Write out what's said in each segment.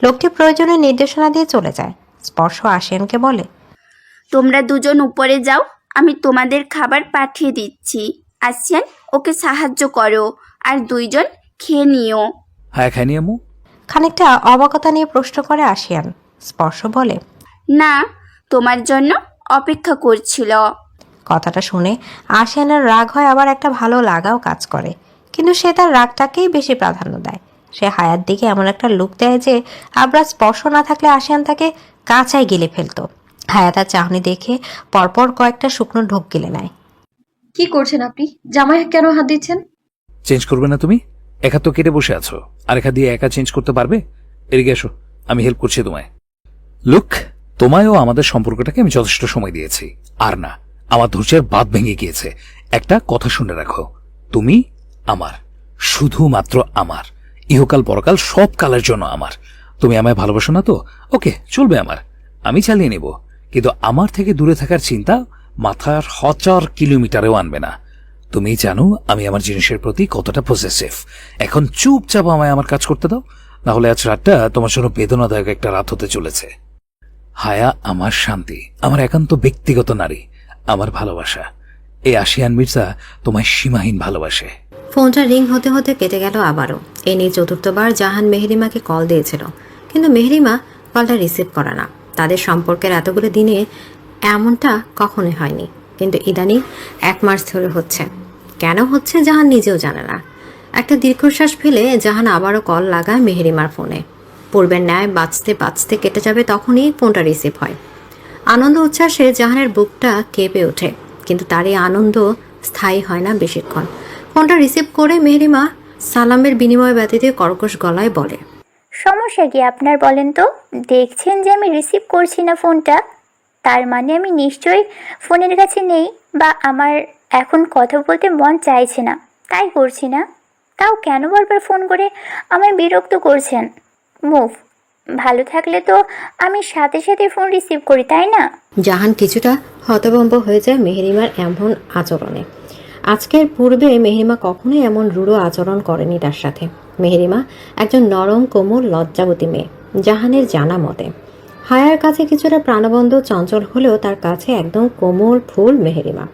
লোকটি প্রয়োজনীয় নির্দেশনা দিয়ে চলে যায়। স্পর্শ আশিয়ানকে বলে, তোমরা দুজন উপরে যাও, আমি তোমাদের খাবার পাঠিয়ে দিচ্ছি। আসিয়ান, ওকে সাহায্য করো, আর দুইজন খেয়ে নিও। হ্যাঁ, খাইনি আম্মু। খানিকটা অবাকতা নিয়ে প্রশ্ন করে আশিয়ান। স্পর্শ বলে, না, তোমার জন্য অপেক্ষা করছিল। কথাটা শুনে আশিয়ানের রাগ হয়, আবার একটা ভালো লাগাও কাজ করে, কিন্তু সে তার রাগটাকেই বেশি প্রাধান্য দেয়। সে হায়ার দিকে এমন একটা লুক দেয় যে আবরার স্পর্শ না থাকলে আশিয়ান তাকে কাঁচায় গিলে ফেলতো। হায়া তার চাহনি দেখে পরপর কয়েকটা শুকনো ঢোক গিলে নেয়। কি করছেন আপনি? জামাই কেন হাত দিচ্ছেন? চেঞ্জ করবে না তুমি? এক হাত তো কেটে বসে আছো, আর এক হাত দিয়ে একা চেঞ্জ করতে পারবে? এদিকে এসো, আমি হেল্প করছি তোমায়। লুক, তোমায় ও আমাদের সম্পর্কটাকে আমি যথেষ্ট সময় দিয়েছি, আর না, আমার ধৈর্যের বাঁধ ভেঙে গিয়েছে। একটা কথা শুনে রাখো, তুমি আমার, শুধুমাত্র আমার, ইহকাল পরকাল সব কালের জন্য আমার। তুমি আমায় ভালোবাসো না তো? ওকে, চলবে, আমার, আমি চালিয়ে নেব, কিন্তু আমার থেকে দূরে থাকার চিন্তা মাথার 1000 কিলোমিটারেও আনবে না। তুমি জানো আমি আমার জিনিসের প্রতি কতটা পজেসিভ। এখন চুপচাপ আমায় আমার কাজ করতে দাও, না হলে আজ রাতটা তোমার জন্য বেদনাদায়ক একটা রাত হতে চলেছে। হায়া আমার শান্তি, আমার একান্ত ব্যক্তিগত নারী, আমার ভালোবাসা। এই আশিয়ান মির্জা তোমায় সীমাহীন ভালোবাসে। ফোনটা রিং হতে হতে কেটে গেল আবারও। এ নিয়ে চতুর্থবার জাহান মেহরিমাকে কল দিয়েছিল, কিন্তু মেহরিমা কলটা রিসিভ করে না। তাদের সম্পর্কের এতগুলো দিনে এমনটা কখনোই হয়নি, কিন্তু ইদানিং 1 মাস ধরে হচ্ছে। কেন হচ্ছে জাহান নিজেও জানে না। একটা দীর্ঘশ্বাস ফেলে জাহান আবারও কল লাগায় মেহরিমার ফোনে। পূর্বের ন্যায় বাঁচতে বাঁচতে কেটে যাবে তখনই ফোনটা রিসিভ হয়। আনন্দ উচ্ছ্বাসে জাহানের বুকটা কেঁপে ওঠে, কিন্তু তার এই আনন্দ স্থায়ী হয় না বেশিক্ষণ। ফোনটা রিসিভ করে মেহরিমা সালামের বিনিময় ব্যতীত কর্কশ গলায় বলে, সমস্যা কি আপনার বলেন তো? দেখছেন যে আমি রিসিভ করছি না ফোনটা, তার মানে আমি নিশ্চয়ই ফোনের কাছে নেই, বা আমার এখন কথা বলতে মন চাইছে না, তাই করছি না। তাও কেন বারবার ফোন করে আমায় বিরক্ত করছেন? মুভ ভালো থাকলে তো আমি সাথে সাথে ফোন রিসিভ করি, তাই না? জাহান কিছুটা হতভম্ব হয়ে যায় মেহরিমার এমন আচরণে। আজকের পূর্বে মেহরিমা কখনোই এমন রূঢ় আচরণ করেনি তার সাথে। মেহরিমা একজন নরম কোমল লজ্জাবতী মেয়ে, জাহানের জানা মতে। হায়ার কাছে কিছুটা প্রাণবন্ত চঞ্চল হলেও তার কাছে একদম কোমল ফুল মেহরিমা।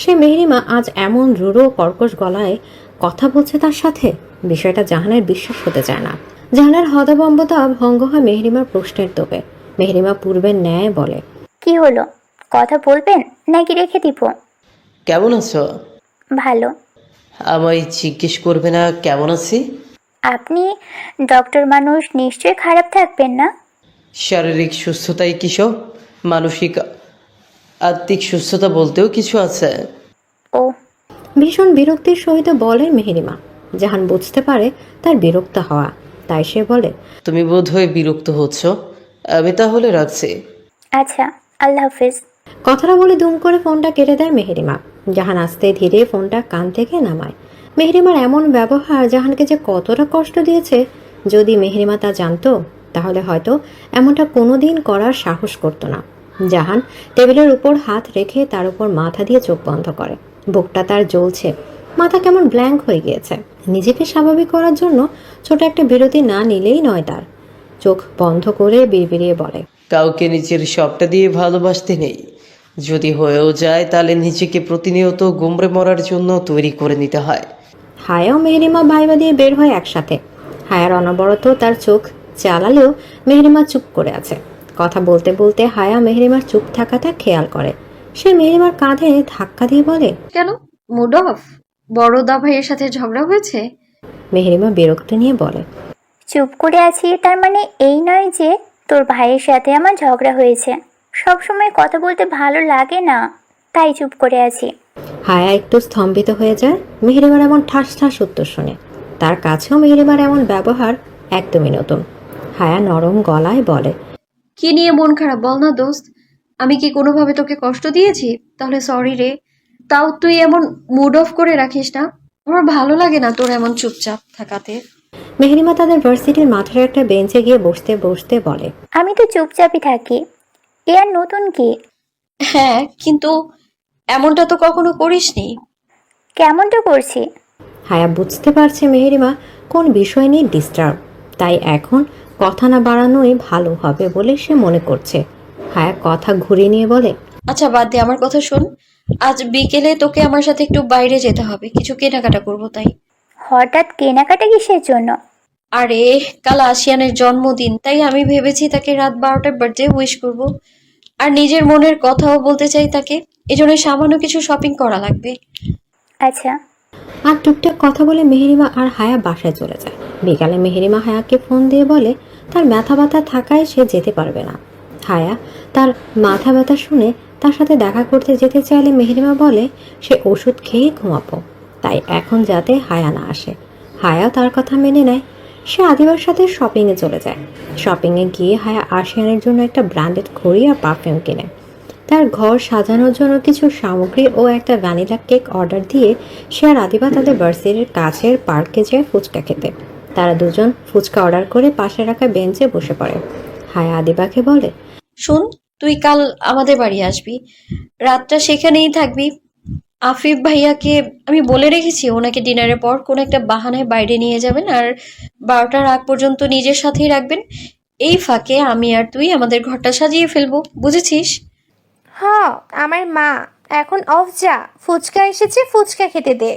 সে মেহরিমা আজ এমন রূঢ় কর্কশ গলায় কথা বলছে তার সাথে, বিষয়টা জাহানের বিশ্বাস হতে চায় না। জাহানের হতভম্বতা ভঙ্গ হয় মেহরিমার প্রশ্নের তোপে। মেহরিমা পূর্বের ন্যায় বলে, কি হলো, কথা বলবেন নাকি রেখে দিব? কেমন আছো? ভালো। আমায় জিজ্ঞেস করবে না কেমন আছি? আপনি ডক্টর মানুষ, নিশ্চয়ই খারাপ থাকবেন না? শারীরিক সুস্থতাই কি সব? মানসিক আত্মিক সুস্থতা বলতেও কিছু আছে। ও, ভীষণ বিরক্তির সহিত বলে মেহরিমা। জাহান বুঝতে পারে তার বিরক্ত হওয়া, তাই সে বলে, তুমি বোধহয় বিরক্ত হচ্ছ, আমি তাহলে রাখছি। আচ্ছা, আল্লাহ হাফিজ। কথাটা বলে দুম করে ফোনটা কেটে দেয় মেহরিমা। জাহান আস্তে ধীরে ফোনটা কান থেকে নামায়। মেহরিমার এমন ব্যবহার জাহানকে যে কতটা কষ্ট দিয়েছে, যদি মেহরিমা তা জানতো তাহলে হয়তো এমনটা কোনোদিন করার সাহস করতো না। জাহান টেবিলের উপর হাত রেখে তার উপর মাথা দিয়ে চোখ বন্ধ করে। বুকটা তার জ্বলছে, মাথা কেমন ব্ল্যাঙ্ক হয়ে গিয়েছে। নিজেকে স্বাভাবিক করার জন্য ছোট একটা বিরতি না নিলেই নয় তার। চোখ বন্ধ করে বিড়বিড়িয়ে বলে, কাউকে নিজের সবটা দিয়ে ভালোবাসতে নেই। যদি হয়েও যায় তাহলে নিজেকে প্রতিনিয়ত গুমড়ে মরার জন্য তৈরি করে নিতে হয়। হায়া ও মেহরিমা ভাইবা দিয়ে বের হয় একসাথে। হায়ার অনবরত তার চোখ চালালেও মেহরিমা চুপ করে আছে। কথা বলতে বলতে হায়া মেহরিমার চুপ থাকাটা খেয়াল করে। সে মেহরিমার কাঁধে ধাক্কা দিয়ে বলে, কেন, মুড অফ? বড় দা ভাইয়ের সাথে ঝগড়া হয়েছে? মেহরিমা বিরক্ত নিয়ে বলে, চুপ করে আছি তার মানে এই নয় যে তোর ভাইয়ের সাথে আমার ঝগড়া হয়েছে। সব সময় কথা বলতে ভালো লাগে না, তাই চুপ করে আছি। হায়া একটু স্তম্ভিত হয়ে যায় মেহরিমার এমন ঠাস ঠাস উত্তর শুনে। তার কাছেও মেহরিমার এমন ব্যবহার একদমই নতুন। হায়া নরম গলায় বলে, কি নিয়ে মন খারাপ বল না দোস্ত? আমি কি কোনোভাবে তোকে কষ্ট দিয়েছি? তাহলে সরি রে। তাও তুই এমন মুড অফ করে রাখিস না, আমার ভালো লাগে না তোর এমন চুপচাপ থাকাতে। মেহরিমা তাদের ভার্সিটির মাথার একটা বেঞ্চে গিয়ে বসতে বসতে বলে, আমি তো চুপচাপই থাকি, এ আর নতুন কি? হ্যাঁ, কিন্তু এমনটা তো কখনো করিসনি। কেমনটা করছি? হায়া বুঝতে পারছে মেহেরিমা কোন বিষয় নিয়ে ডিস্টার্ব, তাই এখন কথা না বাড়ানোই ভালো হবে বলে সে মনে করছে। হায়া কথা ঘুরিয়ে নিয়ে বলে, আচ্ছা বাদ দে, আমার কথা শোন। আজ বিকেলে তোকে আমার সাথে একটু বাইরে যেতে হবে, কিছু কেনাকাটা করবো তাই। হঠাৎ কেনাকাটা কিসের জন্য? আরে কাল আসিয়ানের জন্মদিন, তাই আমি ভেবেছি তাকে রাত 12টায় বার্থডে উইশ করব। আর নিজের মনের কথাও বলতে চাই তাকে, এজন্য সামান্য কিছু শপিং করা লাগবে। আচ্ছা। আর টুকটাক কথা বলে মেহেরিমা আর হায়া বাসায় চলে যায়। বিকালে মেহেরিমা হায়াকে ফোন দিয়ে বলে তার মাথা ব্যথা থাকায় সে যেতে পারবে না। হায়া তার মাথা ব্যথা শুনে তার সাথে দেখা করতে যেতে চাইলে মেহেরিমা বলে সে ওষুধ খেয়ে ঘুমাবো, তাই এখন যাতে হায়া না আসে। হায়া তার কথা মেনে নেয়। সে আদিবার সাথে শপিংয়ে চলে যায়। শপিংয়ে গিয়ে হায়া আশিয়ানের জন্য একটা ব্র্যান্ডেড ঘড়ি আর পারফিউম কিনে। তার ঘর সাজানোর জন্য কিছু সামগ্রী ও একটা ভ্যানিলা কেক অর্ডার দিয়ে সে আর আদিবা তাদের ভার্সিটির কাছের পার্কে যায় ফুচকা খেতে। তারা দুজন ফুচকা অর্ডার করে পাশে রাখা বেঞ্চে বসে পড়ে। হায়া আদিবাকে বলে, শোন, তুই কাল আমাদের বাড়ি আসবি, রাতটা সেখানেই থাকবি। আফিফ ভাইয়াকে আমি বলে রেখেছি ওনাকে ডিনারের পর কোনো একটা বাহানায় বাইরে নিয়ে যাবেন, আর 12টার আগ পর্যন্ত নিজের সাথেই রাখবেন। এই ফাঁকে আমি আর তুই আমাদের ঘরটা সাজিয়ে ফেলবো, বুঝেছিস? আমার মা এখন অফ, যা, ফুচকা এসেছে, ফুচকা খেতে দে।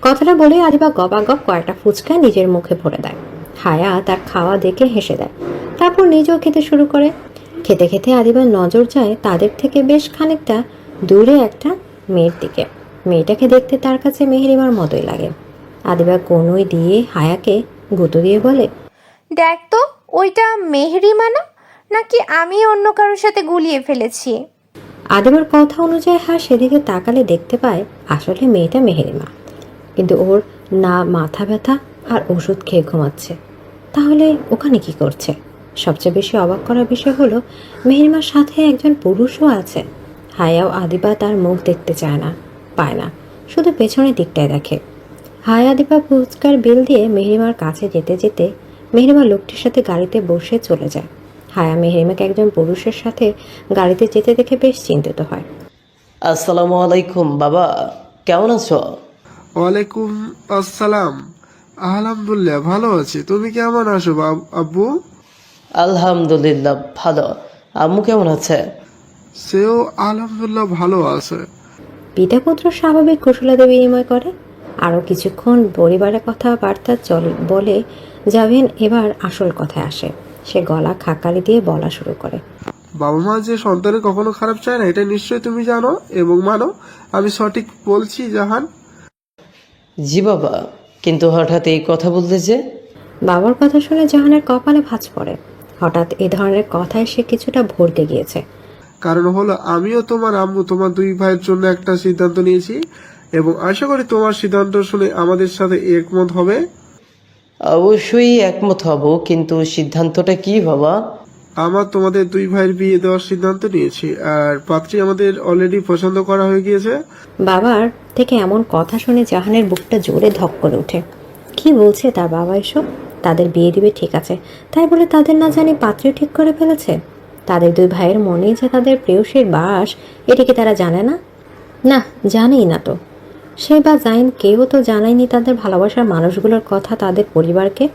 কথাটা বলে আদিবা গবাগপ কয়েকটা ফুচকা নিজের মুখে ভরে দেয়। হায়া তার খাওয়া দেখে হেসে দেয়, তারপর নিজেও খেতে শুরু করে। খেতে খেতে আদিবার নজর যায় তাদের থেকে বেশ খানিকটা দূরে একটা মেয়ের দিকে। মেয়েটাকে দেখতে তার কাছে মেহেরিমার মতোই লাগে। আদিবা কনুই দিয়ে হায়াকে গুঁতো দিয়ে বলে, দেখ তো, ওইটা মেহরিমা না, নাকি আমি অন্য কারোর সাথে গুলিয়ে ফেলেছি? আদিবার কথা অনুযায়ী হায়া সেদিকে তাকালে দেখতে পায় আসলে মেয়েটা মেহেরিমা, কিন্তু ওর না মাথা ব্যথা আর ওষুধ খেয়ে ঘুমাচ্ছে। তাহলে ওখানে কি করছে? সবচেয়ে বেশি অবাক করার বিষয় হলো মেহেরিমার সাথে একজন পুরুষও আছে। হায়াও আদিবা তার মুখ দেখতে চায় না, পায় না, শুধু পেছনের দিকটায় দেখে। হায়া আদিবা ফুচকার বিল দিয়ে মেহেরিমার কাছে যেতে যেতে মেহেরিমা লোকটির সাথে গাড়িতে বসে চলে যায়। হায়া মেহেরিমাকে একজন পুরুষের সাথে গাড়িতে যেতে দেখে বেশ চিন্তিত হয়। আসসালামু আলাইকুম বাবা, কেমন আছো? ওয়ালাইকুম আসসালাম। আলহামদুলিল্লাহ ভালো আছি, তুমি কেমন আছো আব্বু? আলহামদুলিল্লাহ ভালো। আম্মু কেমন আছে? সেও আলহামদুলিল্লাহ ভালো আছে। পিতা পুত্র স্বাভাবিক কুশলাদি বিনিময় করে। আরও কিছুক্ষণ পরিবারের কথাবার্তা বলে যাবেন। এবার আসল কথায় আসে। সে গলা খাকারি দিয়ে বলা শুরু করে, বাবা মা যে সন্তানের কখনো খারাপ চায় না, এটা নিশ্চয়ই তুমি জানো এবং মানো। আমি সঠিক বলছি জাহান? জি বাবা, কিন্তু হঠাৎ এই কথা বলতে যে? বাবার কথা শুনে জাহানের কপালে ভাঁজ পড়ে। হঠাৎ এ ধরনের কথায় সে কিছুটা ভরকে গিয়েছে। কারণ হলো আমিও তোমার আম্মু তোমার দুই ভাইয়ের জন্য একটা সিদ্ধান্ত নিয়েছি এবং আশা করি তোমার সিদ্ধান্ত শুনে আমাদের সাথে একমত হবে। অবশ্যই একমত হব, কিন্তু সিদ্ধান্তটা কি বাবা? আমার তোমাদের দুই ভাইয়ের বিয়ে দেওয়ার সিদ্ধান্ত নিয়েছি, আর পাত্রী আমাদের অলরেডি পছন্দ করা হয়ে গিয়েছে। বাবার থেকে এমন কথা শুনে জাহানের বুকটা জোরে ধক করে ওঠে। কি বলছে তার বাবা এসব? তাদের বিয়ে দিবে ঠিক আছে, তাই বলে তাদের না জানি পাত্রী ঠিক করে ফেলেছে? তাদের দুই ভাইয়ের মনেই যে তাদের প্রেয়সীর বাস, এটিকে তারা জানে না? না, জানেই না তো। সে বা জাইন কেউ তো জানায়নি তাদের ভালোবাসার মানুষগুলোর কথা তাদের পরিবারকে।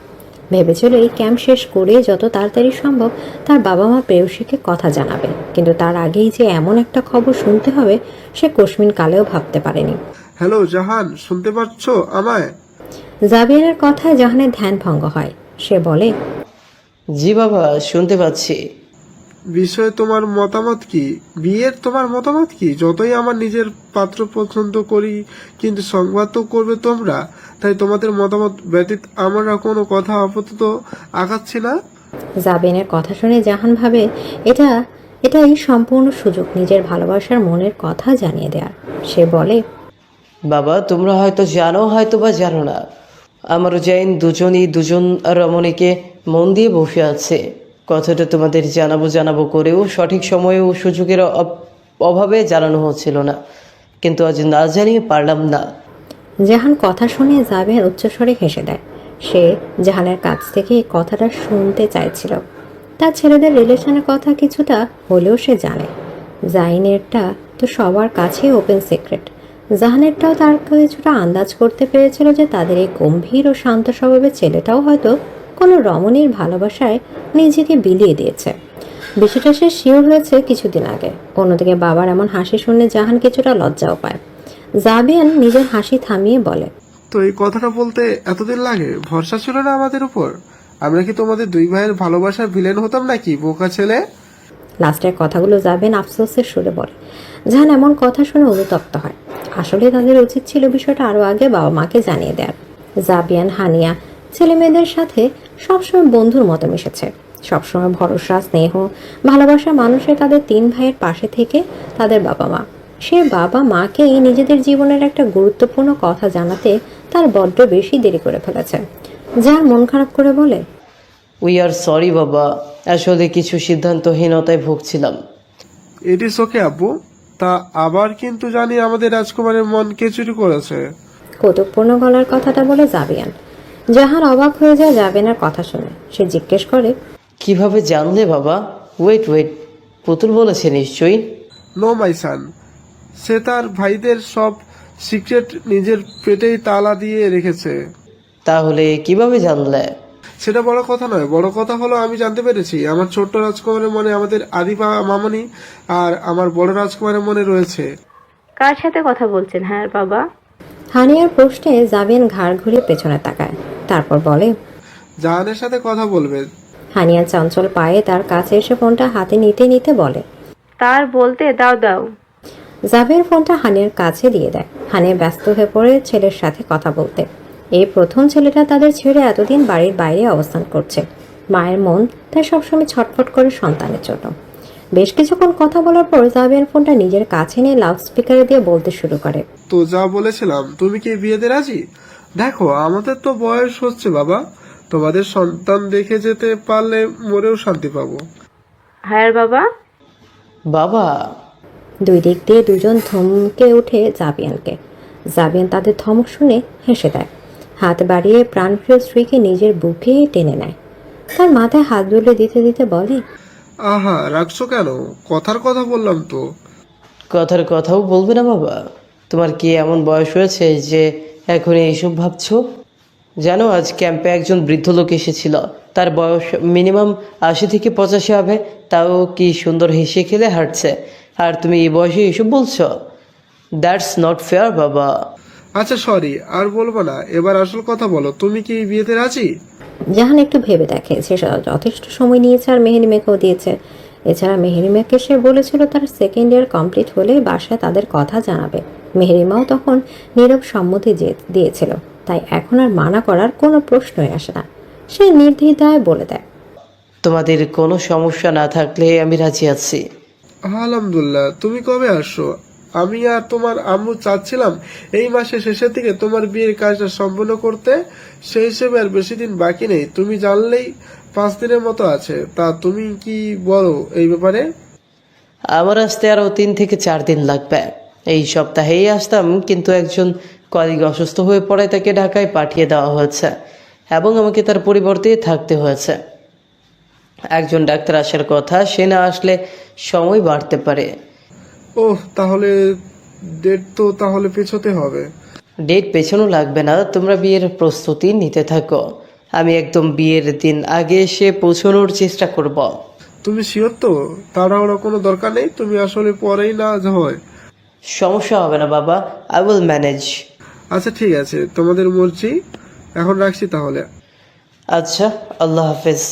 ভেবেছিল এই ক্যাম্প শেষ করে যত তাড়াতাড়ি সম্ভব তার বাবা মা প্রেয়সীকে কথা জানাবে, কিন্তু তার আগেই যে এমন একটা খবর শুনতে হবে সে কোশমিন কালেও ভাবতে পারেনি। হ্যালো জাহান, শুনতে পাচ্ছ আমায়? জাবিয়ানের কথায় জাহানের ধ্যান ভঙ্গ হয়। সে বলে, জি বাবা, শুনতে পাচ্ছি। বিষয়ে তোমার মতামত কি? বিয়ের তোমার মতামত কি? যতই আমার নিজের পাত্র পছন্দ করি, কিন্তু সংবাদ তো করবে তোমরা, তাই তোমাদের মতামত ব্যতীত আমরা কোনো কথা আপাতত আগাচ্ছি না। জাবিয়ানের কথা শুনে জাহান ভাবে এটাই সম্পূর্ণ সুযোগ নিজের ভালোবাসার মনের কথা জানিয়ে দেওয়ার। সে বলে, বাবা, তোমরা হয়তো জানো, হয়তো বা জানো না, আমার জাইন দুজন রমণীকে মন দিয়ে বসে আছে। কথাটা তোমাদের জানাবো করেও সঠিক সময়ে ও সুযোগের অভাবে জানানো হচ্ছিল না, কিন্তু আজ না জানিয়ে পারলাম না। জাহান কথা শুনে জাবিয়ান উচ্চস্বরে হেসে দেয়। সে জাহানের কাছ থেকে এই কথাটা শুনতে চাইছিল। তার ছেলেদের রিলেশনের কথা কিছুটা হলেও সে জানে। জাইনেরটা তো সবার কাছে ওপেন সিক্রেট। জাহানেরটাও তার কিছুটা আন্দাজ করতে পেরেছিল যে তাদের এই গম্ভীর ও শান্ত স্বভাবের ছেলেটাও হয়তো কোনো রমণীর ভালোবাসায় নিজেকে বিলিয়ে দিয়েছে। বিষয়টা সে শিওর হয়েছে কিছুদিন আগে। অন্যদিকে বাবার এমন হাসি শুনে জাহান কিছুটা লজ্জাও পায়। জাবিয়ান নিজের হাসি থামিয়ে বলে, তো এই কথাটা বলতে এতদিন লাগে? ভরসা ছিল না আমাদের উপর? আমরা কি তোমাদের দুই ভাইয়ের ভালোবাসার ভিলেন হতাম নাকি, বোকা ছেলে? লাস্টের কথাগুলো জাবিয়ান আফসোসের সুরে বলে। জাহান এমন কথা শুনে অনুতপ্ত হয়। আসলে তাদের উচিত ছিল বিষয়টা আরো আগে বাবা মাকে জানিয়ে দেওয়ার। জাবিয়ান, হানিয়া ছেলে মেয়েদের সাথে সবসময় বন্ধুর মতো মিশেছে। সবসময় ভরসা, স্নেহ, ভালোবাসা মানুষের তাদের 3 ভাইয়ের পাশে থেকে তাদের বাবা মা। সে বাবা মাকেই নিজেদের জীবনের একটা গুরুত্বপূর্ণ কথা জানাতে তার বড্ড বেশি দেরি করে ফেলেছে। যার মন খারাপ করে বলে, উই আর সরি বাবা, আসলে কিছু সিদ্ধান্তহীনতায় ভুগছিলাম। ইট ইস ওকে আব্বু। তা আবার কিন্তু জানি আমাদের রাজকুমারের মন কে চুরি করেছে। কৌতুকপূর্ণ গলার কথাটা বলে জাবিয়ান। জাহান অবাক হয়ে যায় জাবিয়ানের কথা শুনে। সে জিজ্ঞেস করে, কিভাবে জানলে বাবা? ওয়েট ওয়েট, পুতুল বলেছে নিশ্চয়ই। নো মাই সান, সে তার ভাইদের সব সিক্রেট নিজের পেটেই তালা দিয়ে রেখেছে। তাহলে কিভাবে জানলে? সেটা বড় কথা নয়, বড় কথা হলো আমি জানতে পেরেছি আমার ছোট্ট রাজকুমারের মনে আমাদের আদিপা মামনি আর আমার বড় রাজকুমারের মনে রয়েছে। কার সাথে কথা বলছেন হ্যাঁ বাবা? হানিয়ার প্রশ্নে জাবিয়ান ঘাড় ঘুরিয়ে পেছনে তাকায়। তারপর বলে, জাহানের সাথে কথা বলবে। হানিয়া চঞ্চল পায়ে তার কাছে এসে ফোনটা হাতে নিতে নিতে বলে, তার বলতে দাও দাও। জাবিয়ার ফোনটা হানিয়ার কাছে দিয়ে দেয়। হানিয়া ব্যস্ত হয়ে পড়ে ছেলের সাথে কথা বলতে। এই প্রথম ছেলেটা তাদের ছেড়ে এতদিন বাড়ির বাইরে অবস্থান করছে। মায়ের মন তাই সবসময় ছটফট করে সন্তানের জন্য। বেশ কিছুক্ষণ কথা বলার পর জাবিয়ার ফোনটা নিজের কাছে নিয়ে লাউড স্পিকারে দিয়ে বলতে শুরু করে, তো যা বলেছিলাম, তুমি কি বিয়েতে রাজি? দেখো আমাদের তো বয়স হচ্ছে বাবা, তোমাদের সন্তান দেখে যেতে পারলে মরেও শান্তি পাবো। হ্যাঁ বাবা। বাবা, দুই দিক দিয়ে দুজন ধমকে উঠে জাবিয়ানকে। জাবিয়ান তাদের ধমক শুনে হেসে দেয়। হাত বাড়িয়ে প্রাণপ্রিয় স্ত্রীকে নিজের বুকে টেনে নেয়। তার মাথায় হাত বুলিয়ে দিতে দিতে বলে, আহা, রাখছো কেন? কথার কথা বললাম তো। কথার কথাও বলবে না বাবা? তোমার কি এমন বয়স হয়েছে যে এখন এইসব ভাবছো? জানো, আজ ক্যাম্পে একজন বৃদ্ধ লোক এসেছিল। তার বয়স মিনিমাম 80 থেকে 85 হবে। তাও কি সুন্দর হেসে খেলে হাঁটছে, আর তুমি এই বয়সে এসব বলছো? দ্যাটস নট ফেয়ার বাবা। আচ্ছা সরি, আর বলবো না। এবার আসল কথা বলো, তুমি কি বিয়েতে রাজি? জাহান একটু ভেবে দেখে। সে যথেষ্ট সময় নিয়েছে আর মেহেরিমাকেও দিয়েছে। এছাড়া মেহেরিমাকে সে বলেছিল তার 2nd ইয়ার কমপ্লিট হলে বাসায় তাদের কথা জানাবে। মেহেরিমাও তখন নীরব সম্মতি দিয়েছিল। তাই এখন আর মানা করার কোনো প্রশ্নই আসে না। সে নির্দ্বিধায় বলে দেয়, তোমাদের কোনো সমস্যা না থাকলে আমি রাজি আছি। আলহামদুলিল্লাহ। তুমি কবে আসছো? আমি আর তোমার আম্মু চাচ্ছিলাম এই মাসের শেষের দিকে তোমার বিয়ের কাজটা সম্পূর্ণ করতে। সেই হিসেবে আর বেশি দিন বাকি নেই। তুমি জানলেই 5 দিনের মতো আছে। তা তুমি কি বলো এই ব্যাপারে? আমার আসতে আরও 3 থেকে 4 দিন লাগবে। এই সপ্তাহেই আসতাম, কিন্তু একজন কলিগ অসুস্থ হয়ে পড়ে তাকে ঢাকায় পাঠিয়ে দেওয়া হয়েছে এবং আমাকে তার পরিবর্তে থাকতে হয়েছে। একজন ডাক্তার আসার কথা, সে না আসলে সময় বাড়তে পারে। ওহ, তাহলে ডেট তো তাহলে পেছোতে হবে। ডেট পেছানো লাগবে না, তোমরা বিয়ের প্রস্তুতি নিতে থাকো। আমি একদম বিয়ের দিন আগে এসে পৌঁছানোর চেষ্টা করব। তুমি শিওর তো? তাড়াহুড়ো কোনো দরকার নেই। তুমি আসলে পরেই না হয়। সমস্যা হবে না বাবা, আই উইল ম্যানেজ। আচ্ছা ঠিক আছে, তোমাদের মর্জি। এখন রাখছি তাহলে। আচ্ছা, আল্লাহ হাফেজ।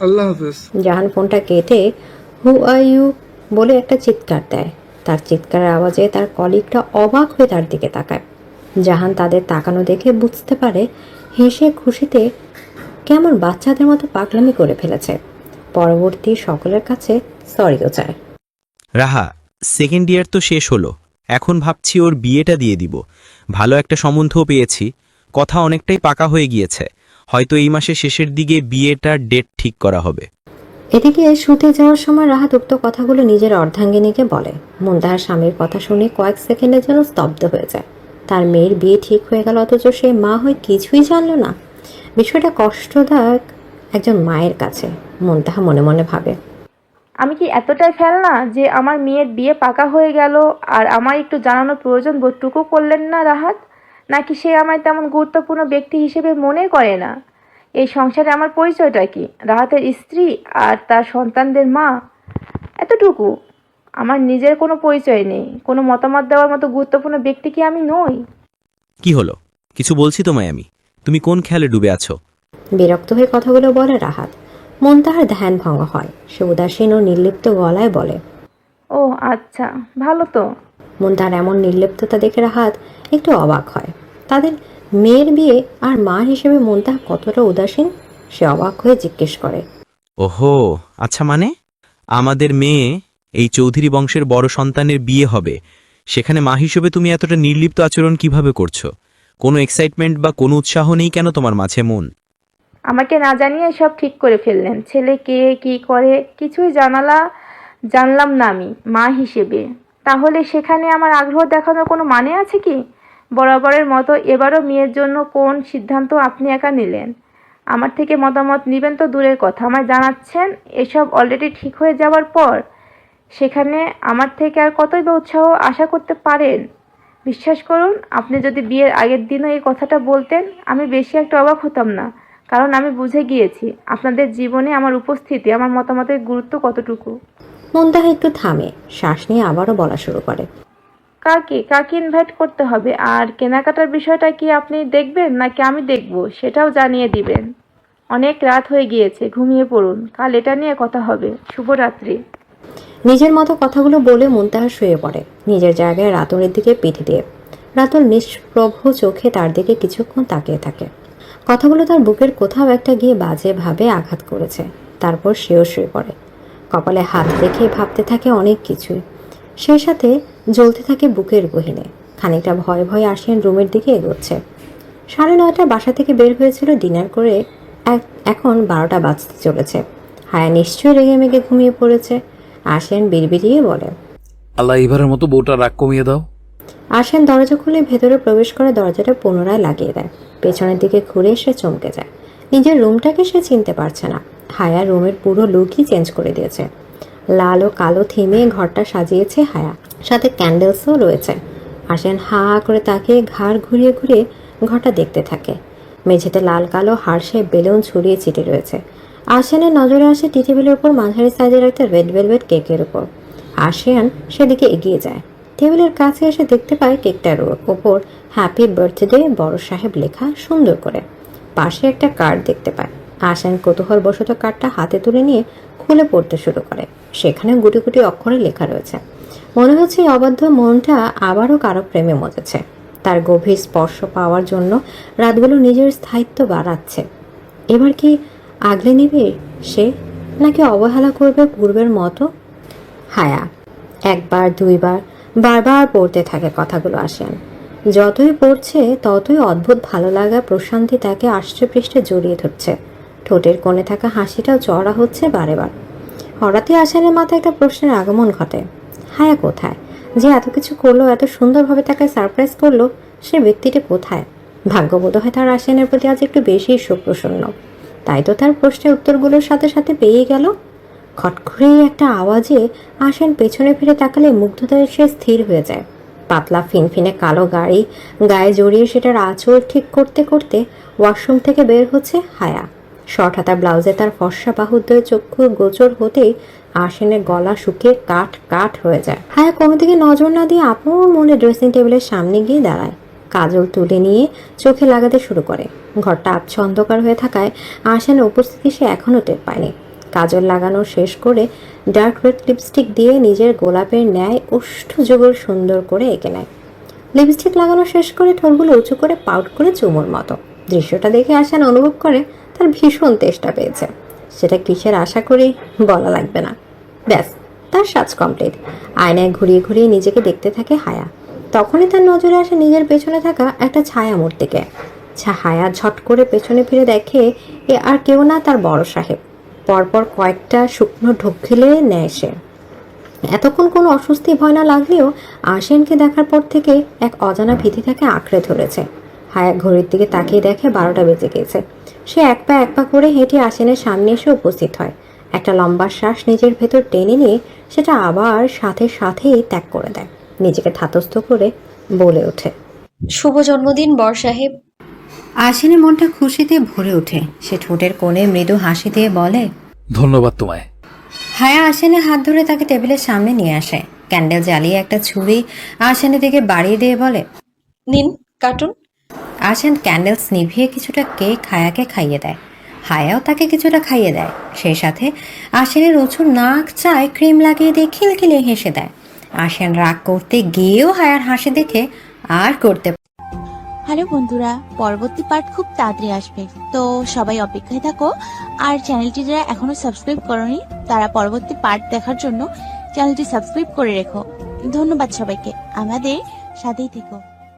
আল্লাহ হাফেজ। জাহান ফোনটা কেটে হু আর ইউ বলে একটা চিৎকার দেয়। তার চিৎকারের আওয়াজে তার কলিগটা অবাক হয়ে তার দিকে তাকায়। জাহান তাদের তাকানো দেখে বুঝতে পারে হেসে খুশিতে কেমন বাচ্চাদের মতো পাগলামি করে ফেলেছে। পরবর্তী সকলের কাছে সরিও চায়। রাহা, 2nd ইয়ার তো শেষ হলো, এখন ভাবছি ওর বিয়েটা দিয়ে দিব। ভালো একটা সম্বন্ধও পেয়েছি, কথা অনেকটাই পাকা হয়ে গিয়েছে। হয়তো এই মাসের শেষের দিকে বিয়েটার ডেট ঠিক করা হবে। এদিকে শুতে যাওয়ার সময় রাহাত উক্ত কথাগুলো নিজের অর্ধাঙ্গিনীকে বলে। মুন্তাহার স্বামীর কথা শুনে কয়েক সেকেন্ডের জন্য স্তব্ধ হয়ে যায়। তার মেয়ের বিয়ে ঠিক হয়ে গেল, অথচ সে মা হয়ে কিছুই জানল না। বিষয়টা কষ্টদায়ক একজন মায়ের কাছে। মুন্তাহা মনে মনে ভাবে, আমি কি এতটাই ফেলনা যে আমার মেয়ের বিয়ে পাকা হয়ে গেল আর আমার একটু জানানোর প্রয়োজন বোধটুকু করলেন না রাহাত? নাকি সে আমায় তেমন গুরুত্বপূর্ণ ব্যক্তি হিসেবে মনে করে না? এই সংসারে আমার পরিচয়টা কি? রাহাতের স্ত্রী আর তার সন্তানদের মা, এতটুকু। আমার নিজের কোনো পরিচয় নেই, কোনো মতামত দেওয়ার মতো গুরুত্বপূর্ণ ব্যক্তি কি আমি নই? কি হলো? কিছু বলছি তোমায় আমি। তুমি কোন খেয়ালে ডুবে আছো? বিরক্ত হয়ে কথাগুলো বলে রাহাত। মন তাহার ধ্যান ভঙ্গ হয়। সে উদাসীন ও নির্লিপ্ত গলায় বলে, ও আচ্ছা, ভালো তো। মন তার এমন নির্লিপ্ততা দেখে রাহাত একটু অবাক হয়। তাদের মেয়ের বিয়ে আর মা হিসেবে মন তাহা কতটা উদাসীন সে অবাক হয়ে জিজ্ঞেস করে। ওহো, আচ্ছা, মানে আমাদের মেয়ে এই চৌধুরী বংশের বড় সন্তানের বিয়ে হবে, সেখানে মা হিসেবে তুমি এতটা নির্লিপ্ত আচরণ কিভাবে করছো? কোনো এক্সাইটমেন্ট বা কোনো উৎসাহ নেই কেন তোমার মাঝে মন? আমাকে না জানিয়ে সব ঠিক করে ফেললেন। ছেলে কে কি করে কিছুই জানলাম না আমি মা হিসেবে। তাহলে সেখানে আমার আগ্রহ দেখানোর কোনো মানে আছে কি? বরাবরের মতো এবারও মেয়ের জন্য কোন সিদ্ধান্ত আপনি একা নিলেন? আমার থেকে মতামত নেবেন তো দূরের কথা, আমায় জানাচ্ছেন এসব অলরেডি ঠিক হয়ে যাওয়ার পর। সেখানে আমার থেকে আর কতই বা উৎসাহ আশা করতে পারেন? বিশ্বাস করুন, আপনি যদি বিয়ের আগের দিনও এই কথাটা বলতেন আমি বেশি একটা অবাক হতাম না, কারণ আমি বুঝে গিয়েছি আপনাদের জীবনে আমার উপস্থিতি, আমার মতামতের গুরুত্ব কতটুকু। মন তাহা একটু থামে, শ্বাস নিয়ে আবারও বলা শুরু করে। কাকে ইনভাইট করতে হবে আর কেনাকাটার বিষয়টা কি আপনি দেখবেন নাকি আমি দেখব সেটাও জানিয়ে দিবেন। অনেক রাত হয়ে গিয়েছে, ঘুমিয়ে পড়ুন, কাল এটা নিয়ে কথা হবে। শুভরাত্রি। নিজের মতো কথাগুলো বলে মুনতাহা শুয়ে পড়ে নিজের জায়গায় রাতুলের দিকে পিঠ দিয়ে। রাতুল নিষ্প্রভ চোখে তার দিকে কিছুক্ষণ তাকিয়ে থাকে। কথাগুলো তার বুকের কোথাও একটা গিয়ে বাজে ভাবে আঘাত করেছে। তারপর সেও শুয়ে পড়ে, কপালে হাত রেখে ভাবতে থাকে অনেক কিছুই। সেই সাথে জ্বলতে থাকে বুকের গহীনে। খানিকটা ভয়ে ভয়ে আসিয়ান রুমের দিকে এগোচ্ছে। 9:30 বাসা থেকে বের হয়েছিল ডিনার করে, এখন 12টা বাজতে চলেছে। হায়া নিশ্চয়ই রেগে মেগে ঘুমিয়ে পড়েছে। আসেন বিড়বিড়িয়ে বলে, আল্লাহ, এবারের মতো বউটা রাগ কমিয়ে দাও। আসেন দরজা খুলে ভেতরে প্রবেশ করে দরজাটা পুনরায় লাগিয়ে দেয়। পেছনের দিকে ঘুরে সে চমকে যায়। নিজের রুমটাকে সে চিনতে পারছে না। হায়া রুমের পুরো লুকই চেঞ্জ করে দিয়েছে। লাল ও কালো থিমে ঘরটা সাজিয়েছে হায়া, সাথে ক্যান্ডেলসও রয়েছে। আসেন হা করে তাকিয়ে ঘাড় ঘুরিয়ে ঘুরিয়ে ঘরটা দেখতে থাকে। মেঝেতে লাল কালো হারসে বেলুন ছড়িয়ে ছিটে রয়েছে। আসেনের নজরে আসে টি টেবিলের উপর মাঝারি সাইজের একটা রেড ভেলভেট কেকের উপর। আসিয়ান সেদিকে এগিয়ে যায়। টেবিলের কাছে এসে দেখতে পায় কেকটার ওপর হ্যাপি বার্থডে বড় সাহেব লেখা সুন্দর করে। পাশে একটা কার্ড দেখতে পায়। আসেন কৌতূহলবশত কার্ডটা হাতে তুলে নিয়ে খুলে পড়তে শুরু করে। সেখানে গুটি গুটি অক্ষরে লেখা রয়েছে। মনে হচ্ছে এই অবাধ্য মনটা আবারও কারো প্রেমে মজেছে। তার গভীর স্পর্শ পাওয়ার জন্য রাতগুলো নিজের স্থায়িত্ব বাড়াচ্ছে। এবার কি আগলে নেবে সে, নাকি অবহেলা করবে পূর্বের মতো? হায়া একবার দুইবার বারবার পড়তে থাকে কথাগুলো। আসেন যতই পড়ছে ততই অদ্ভুত ভালো লাগা প্রশান্তি তাকে আষ্টে জড়িয়ে ধরছে। ঠোঁটের কোণে থাকা হাসিটাও চড়া হচ্ছে বারে বার। হঠাৎই আসেনের মাথায় একটা প্রশ্নের আগমন ঘটে। হায়া কোথায়? যে এত কিছু করলো, এত সুন্দরভাবে তাকে সারপ্রাইজ করলো, সে ব্যক্তিটি কোথায়? ভাগ্যবোধ হয় তার আসেনের প্রতি আজ একটু বেশি শোকপ্রসন্ন। তাই তো তার প্রশ্নের উত্তরগুলোর সাথে সাথে পেয়ে গেল। খটখড়ে একটা আওয়াজে আসেন পেছনে ফিরে তাকালে মুগ্ধতায় সে স্থির হয়ে যায়। পাতলা ফিনফিনে কালো গাড়ি গায়ে জড়িয়ে সেটার আঁচল ঠিক করতে করতে ওয়াশরুম থেকে বের হচ্ছে হায়া। শর্ট হাতা ব্লাউজে তার ফর্সা বাহুদ্বয়ে চক্ষু গোচর হতেই আসেনের গলা শুকিয়ে কাঠ হয়ে যায়। হায়া কোনো দিকে নজর না দিয়ে আপন মনে ড্রেসিং টেবিলের সামনে গিয়ে দাঁড়ায়। কাজল তুলে নিয়ে চোখে লাগাতে শুরু করে। ঘরটা আবছা অন্ধকার হয়ে থাকায় আসেনের উপস্থিতি সে এখনও টের পায়নি। কাজল লাগানো শেষ করে ডার্ক রেড লিপস্টিক দিয়ে নিজের গোলাপের ন্যায় ওষ্ঠযুগল সুন্দর করে এঁকে নেয়। লিপস্টিক লাগানো শেষ করে ঠোঁটগুলো উঁচু করে পাউট করে চুমুর মতো। দৃশ্যটা দেখে আসেন অনুভব করে তার ভীষণ তেষ্টা পেয়েছে। সেটা কিসের আশা করি বলা লাগবে না। ব্যাস, তার সাজ কমপ্লিট। আয়নায় ঘুরিয়ে ঘুরিয়ে নিজেকে দেখতে থাকে হায়া। তখনই তার নজরে আসে নিজের পেছনে থাকা একটা ছায়া মূর্তিকে। হায়া ঝট করে পেছনে ফিরে দেখে এ আর কেউ না, তার বড় সাহেব। পরপর কয়েকটা শুকনো ঢোক গিলে নেয় সে। এতক্ষণ কোনো অস্বস্তি ভয় না লাগলেও আসেনকে দেখার পর থেকে এক অজানা ভীতি তাকে আঁকড়ে ধরেছে। হায়া ঘড়ির দিকে তাকিয়ে দেখে 12টা বেজে গেছে। সে এক পা করে হেঁটে আসেনের সামনে এসে উপস্থিত হয়। একটা লম্বা শ্বাস নিজের ভেতর টেনে নিয়ে সেটা আবার সাথে সাথেই ত্যাগ করে দেয়। নিজেকে ধাতস্থ করে বলে ওঠে, শুভ জন্মদিন বর সাহেব। আশিনের মনটা খুশিতে ভরে ওঠে। সে ঠোঁটের কোণে মৃদু হাসি দিয়ে বলে, ধন্যবাদ তোমায়। হায়া আশিনের হাত ধরে তাকে টেবিলের সামনে নিয়ে আসে। ক্যান্ডেল জ্বালিয়ে একটা ছুরি আশিনের দিকে বাড়িয়ে দিয়ে বলে, নিন কার্টুন। আশান ক্যান্ডেলস নিভিয়ে কিছুটা কেক হায়াকে খাইয়ে দেয়। হায়াও তাকে কিছুটা খাইয়ে দেয়। সেই সাথে আশিনের উঁচু নাক চায় ক্রিম লাগিয়ে দিয়ে খিলখিলিয়ে হেসে দেয়। আশান রাগ করতে গিয়েও হায়ার হাসি দেখে আর করতে হ্যালো বন্ধুরা, পরবর্তী পার্ট খুব তাড়াতাড়ি আসবে, তো সবাই অপেক্ষায় থাকো। আর চ্যানেলটি যারা এখনো সাবস্ক্রাইব করনি তারা পরবর্তী পার্ট দেখার জন্য চ্যানেলটি সাবস্ক্রাইব করে রেখো। ধন্যবাদ সবাইকে, আমাদের সাথেই থেকো।